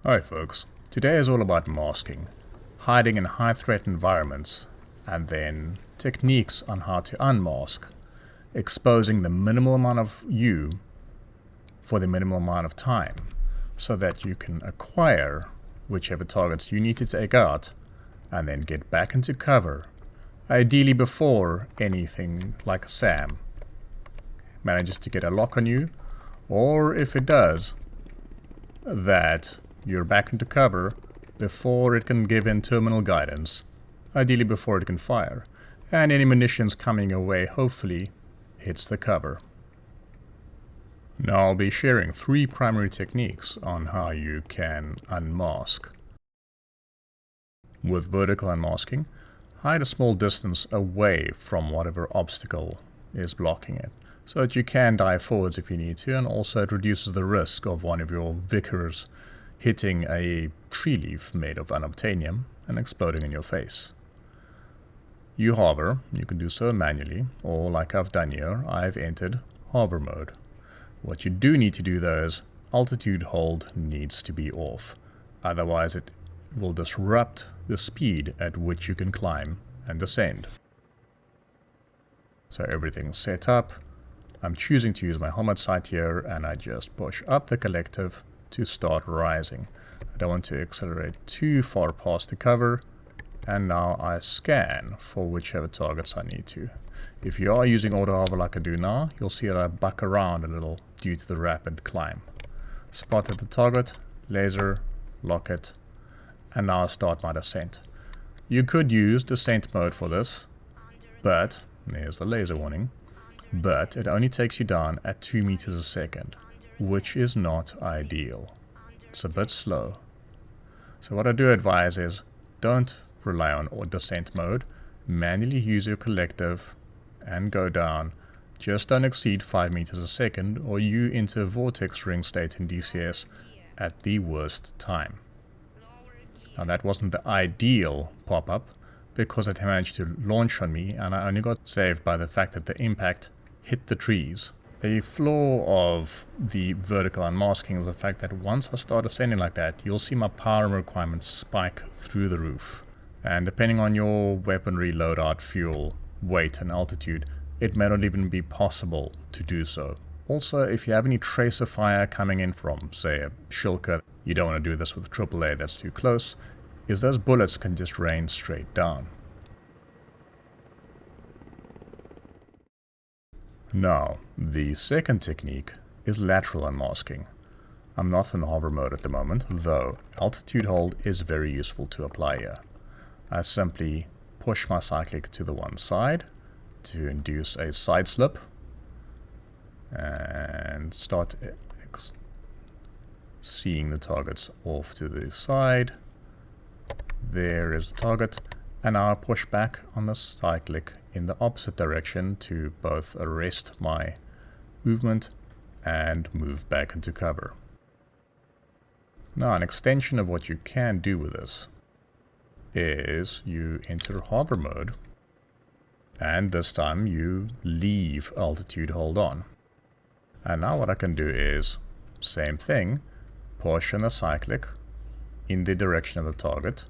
Hi folks, today is all about masking, hiding in high threat environments, and then techniques on how to unmask, exposing the minimal amount of you for the minimal amount of time, so that you can acquire whichever targets you need to take out, and then get back into cover, ideally before anything like Sam manages to get a lock on you, or if it does, that you're back into cover before it can give in terminal guidance, ideally before it can fire, and any munitions coming your way hopefully hits the cover. Now I'll be sharing 3 primary techniques on how you can unmask. With vertical unmasking, hide a small distance away from whatever obstacle is blocking it, so that you can dive forwards if you need to, and also it reduces the risk of one of your vicars hitting a tree leaf made of unobtainium and exploding in your face. You hover, you can do so manually, or like I've done here, I've entered hover mode. What you do need to do though is altitude hold needs to be off, otherwise it will disrupt the speed at which you can climb and descend. So everything's set up. I'm choosing to use my helmet sight here, and I just push up the collective to start rising. I don't want to accelerate too far past the cover, and now I scan for whichever targets I need to. If you are using auto hover like I do now, you'll see that I buck around a little due to the rapid climb. Spotted the target, laser, lock it, and now I start my descent. You could use descent mode for this, but, there's the laser warning, but it only takes you down at 2 meters a second, which is not ideal. It's a bit slow. So what I do advise is don't rely on descent mode, manually use your collective and go down. Just don't exceed 5 meters a second or you enter vortex ring state in DCS at the worst time. Now that wasn't the ideal pop-up because it managed to launch on me, and I only got saved by the fact that the impact hit the trees. A flaw of the vertical unmasking is the fact that once I start ascending like that, you'll see my power requirements spike through the roof. And depending on your weaponry loadout, fuel, weight and altitude, it may not even be possible to do so. Also, if you have any tracer fire coming in from, say, a shulker, you don't want to do this with AAA, that's too close, is those bullets can just rain straight down. Now, the second technique is lateral unmasking. I'm not in hover mode at the moment, though altitude hold is very useful to apply here. I simply push my cyclic to the one side to induce a side slip and start seeing the targets off to the side. There is the target, and now I push back on the cyclic in the opposite direction to both arrest my movement and move back into cover. Now an extension of what you can do with this is you enter hover mode, and this time you leave altitude hold on. And now what I can do is same thing, push on the cyclic in the direction of the target,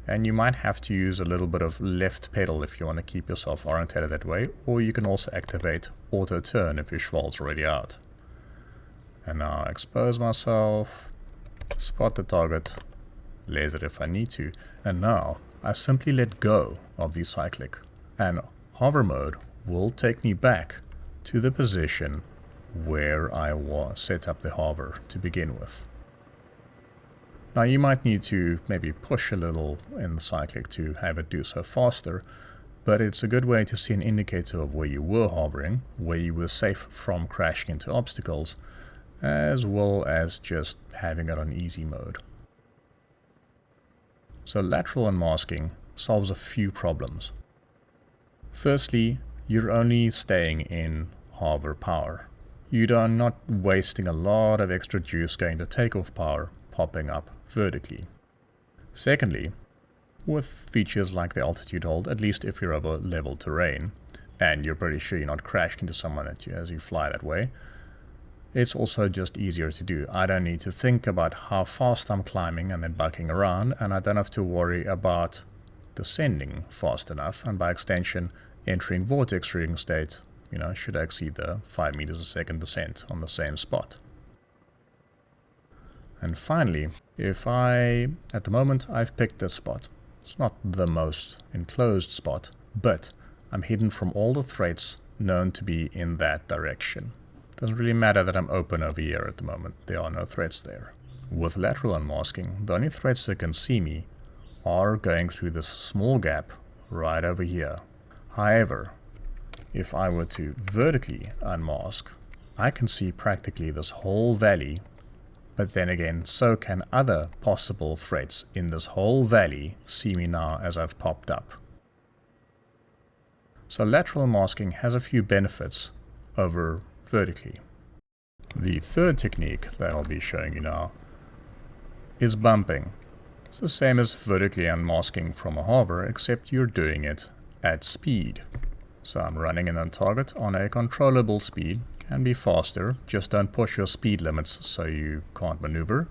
and you might have to use a little bit of left pedal if you want to keep yourself orientated that way, or you can also activate auto turn if your Shkval's already out. And now I expose myself, spot the target, laser if I need to, and now I simply let go of the cyclic, and hover mode will take me back to the position where I was set up the hover to begin with. Now you might need to maybe push a little in the cyclic to have it do so faster, but it's a good way to see an indicator of where you were hovering, where you were safe from crashing into obstacles, as well as just having it on easy mode. So lateral unmasking solves a few problems. Firstly, you're only staying in hover power. You are not wasting a lot of extra juice going to takeoff power popping up vertically. Secondly, with features like the altitude hold, at least if you're over level terrain and you're pretty sure you're not crashing into someone as you fly that way, it's also just easier to do. I don't need to think about how fast I'm climbing and then bucking around, and I don't have to worry about descending fast enough, and by extension entering vortex reading state, should I exceed the 5 meters a second descent on the same spot. And finally, at the moment I've picked this spot. It's not the most enclosed spot, but I'm hidden from all the threats known to be in that direction. Doesn't really matter that I'm open over here at the moment. There are no threats there. With lateral unmasking, the only threats that can see me are going through this small gap right over here. However, if I were to vertically unmask, I can see practically this whole valley, but then again, so can other possible threats in this whole valley see me now as I've popped up. So lateral masking has a few benefits over vertically. The third technique that I'll be showing you now is bumping. It's the same as vertically unmasking from a hover, except you're doing it at speed. So I'm running in on target on a controllable speed. Can be faster, just don't push your speed limits so you can't maneuver.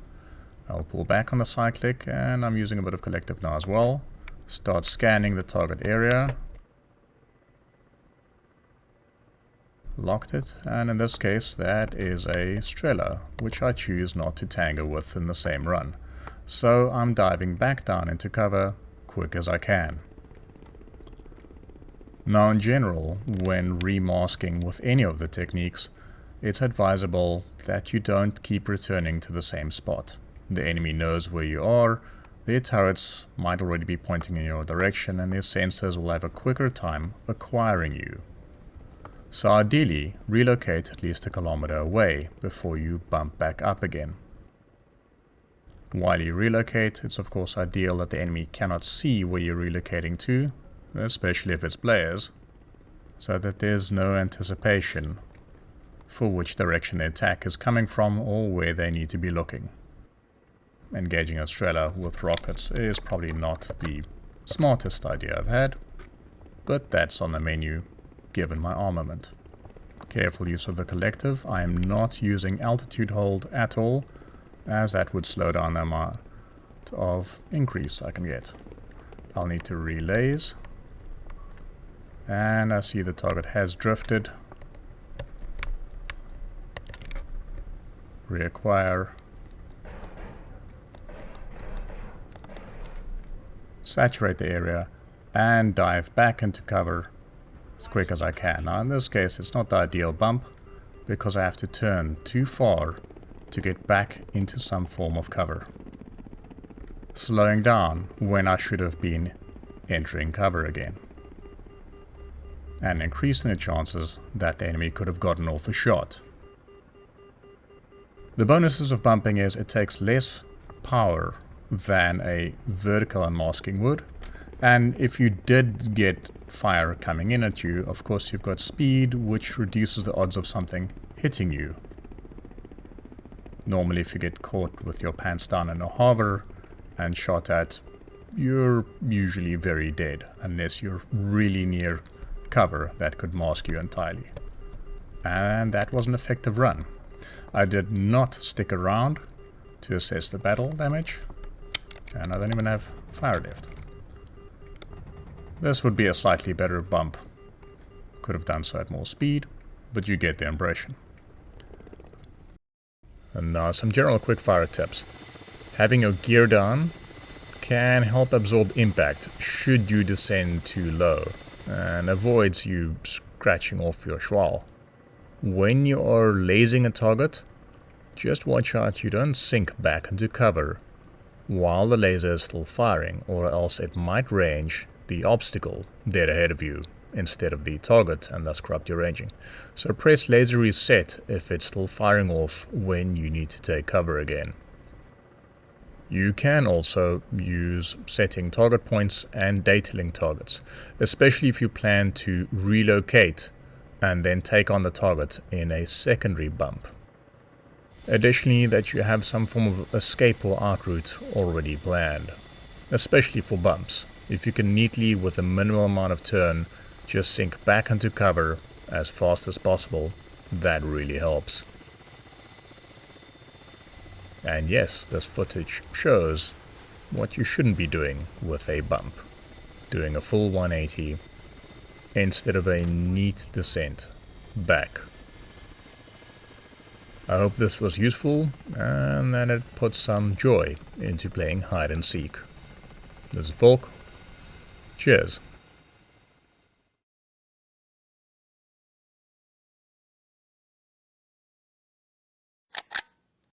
I'll pull back on the cyclic, and I'm using a bit of collective now as well. Start scanning the target area. Locked it, and in this case that is a Strela, which I choose not to tango with in the same run. So I'm diving back down into cover quick as I can. Now in general, when remasking with any of the techniques, it's advisable that you don't keep returning to the same spot. The enemy knows where you are, their turrets might already be pointing in your direction, and their sensors will have a quicker time acquiring you. So ideally, relocate at least a kilometer away before you bump back up again. While you relocate, it's of course ideal that the enemy cannot see where you're relocating to, especially if it's players, so that there's no anticipation for which direction the attack is coming from or where they need to be looking. Engaging a Strela with rockets is probably not the smartest idea I've had, but that's on the menu given my armament. Careful use of the collective. I am not using altitude hold at all, as that would slow down the amount of increase I can get. I'll need to relays, and I see the target has drifted. Reacquire. Saturate the area and dive back into cover as quick as I can. Now in this case it's not the ideal bump because I have to turn too far to get back into some form of cover, slowing down when I should have been entering cover again, and increasing the chances that the enemy could have gotten off a shot. The bonuses of bumping is it takes less power than a vertical unmasking would, and if you did get fire coming in at you, of course you've got speed, which reduces the odds of something hitting you. Normally if you get caught with your pants down in a hover and shot at, you're usually very dead, unless you're really near cover that could mask you entirely. And that was an effective run. I did not stick around to assess the battle damage, and I don't even have fire left. This would be a slightly better bump. Could have done so at more speed, but you get the impression. And now some general quickfire tips. Having your gear down can help absorb impact should you descend too low, and avoids you scratching off your Shkval. When you are lasing a target, just watch out you don't sink back into cover while the laser is still firing, or else it might range the obstacle dead ahead of you instead of the target and thus corrupt your ranging. So press laser reset if it's still firing off when you need to take cover again. You can also use setting target points and datailing targets, especially if you plan to relocate and then take on the target in a secondary bump. Additionally, that you have some form of escape or out route already planned, especially for bumps. If you can neatly, with a minimal amount of turn, just sink back into cover as fast as possible, that really helps. And yes, this footage shows what you shouldn't be doing with a bump. Doing a full 180 instead of a neat descent back. I hope this was useful and that it put some joy into playing hide and seek. This is Volk. Cheers.